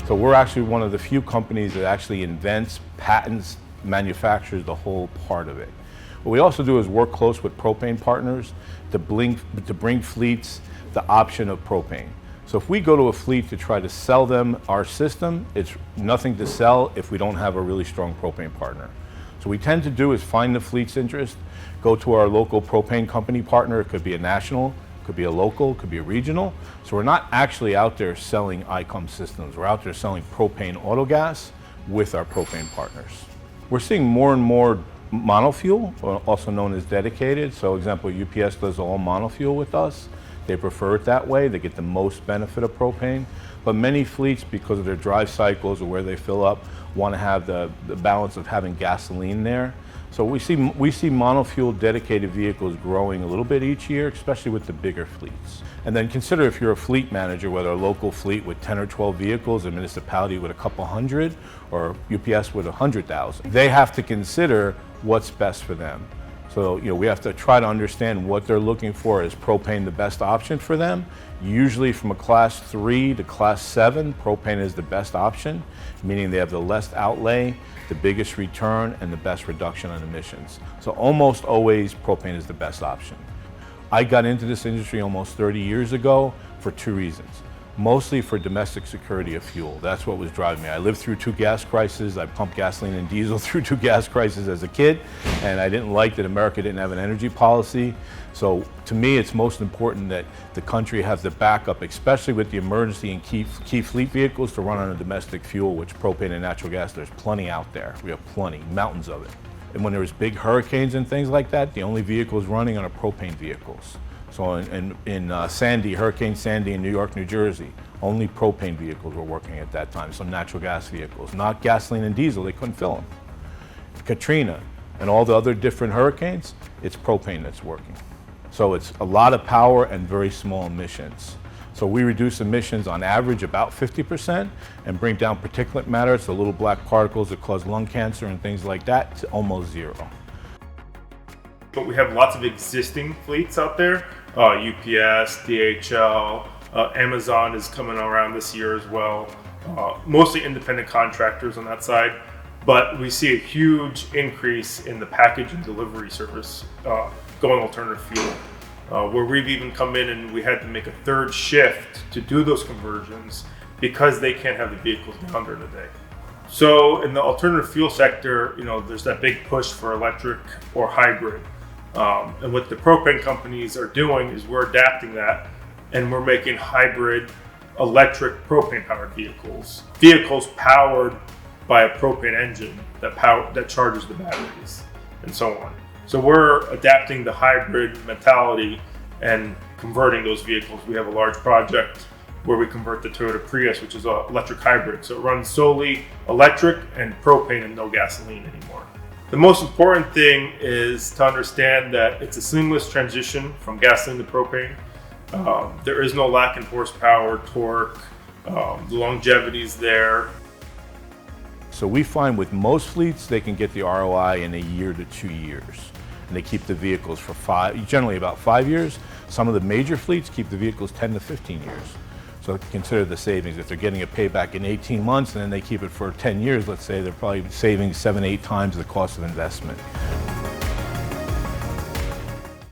So we're actually one of the few companies that actually invents, patents, manufactures the whole part of it. What we also do is work close with propane partners to bring fleets the option of propane. So if we go to a fleet to try to sell them our system, it's nothing to sell if we don't have a really strong propane partner. So what we tend to do is find the fleet's interest, go to our local propane company partner. It could be a national, could be a local, could be a regional. So we're not actually out there selling Icom systems. We're out there selling propane autogas with our propane partners. We're seeing more and more monofuel, also known as dedicated. So example, UPS does all monofuel with us. They prefer it that way. They get the most benefit of propane. But many fleets, because of their drive cycles or where they fill up, want to have the balance of having gasoline there. So we see monofuel dedicated vehicles growing a little bit each year, especially with the bigger fleets. And then consider if you're a fleet manager, whether a local fleet with 10 or 12 vehicles, a municipality with a couple hundred, or UPS with 100,000. They have to consider what's best for them. So we have to try to understand what they're looking for. Is propane the best option for them? Usually from a class 3 to class 7, propane is the best option, meaning they have the less outlay, the biggest return, and the best reduction on emissions. So almost always propane is the best option. I got into this industry almost 30 years ago for 2 reasons. Mostly for domestic security of fuel. That's what was driving me. I lived through 2 gas crises. I pumped gasoline and diesel through 2 gas crises as a kid, and I didn't like that America didn't have an energy policy. So to me, it's most important that the country has the backup, especially with the emergency and key fleet vehicles, to run on a domestic fuel, which propane and natural gas, there's plenty out there. We have plenty, mountains of it. And when there's big hurricanes and things like that, the only vehicles running are propane vehicles. So in Sandy, Hurricane Sandy in New York, New Jersey, only propane vehicles were working at that time, some natural gas vehicles, not gasoline and diesel, they couldn't fill them. Katrina and all the other different hurricanes, it's propane that's working. So it's a lot of power and very small emissions. So we reduce emissions on average about 50% and bring down particulate matter, so little black particles that cause lung cancer and things like that, to almost 0. But we have lots of existing fleets out there. UPS, DHL, Amazon is coming around this year as well. Mostly independent contractors on that side. But we see a huge increase in the package and delivery service going alternative fuel. Where we've even come in and we had to make a 3rd shift to do those conversions because they can't have the vehicles down during the day. So in the alternative fuel sector, there's that big push for electric or hybrid. And what the propane companies are doing is we're adapting that, and we're making hybrid electric propane powered vehicles powered by a propane engine that charges the batteries and so on. So we're adapting the hybrid mentality and converting those vehicles. We have a large project where we convert the Toyota Prius, which is an electric hybrid. So it runs solely electric and propane and no gasoline anymore. The most important thing is to understand that it's a seamless transition from gasoline to propane. There is no lack in horsepower, torque, the longevity is there. So we find with most fleets, they can get the ROI in 1 year to 2 years. And they keep the vehicles for generally about 5 years. Some of the major fleets keep the vehicles 10 to 15 years. So consider the savings. If they're getting a payback in 18 months and then they keep it for 10 years, let's say, they're probably saving 7-8 times the cost of investment.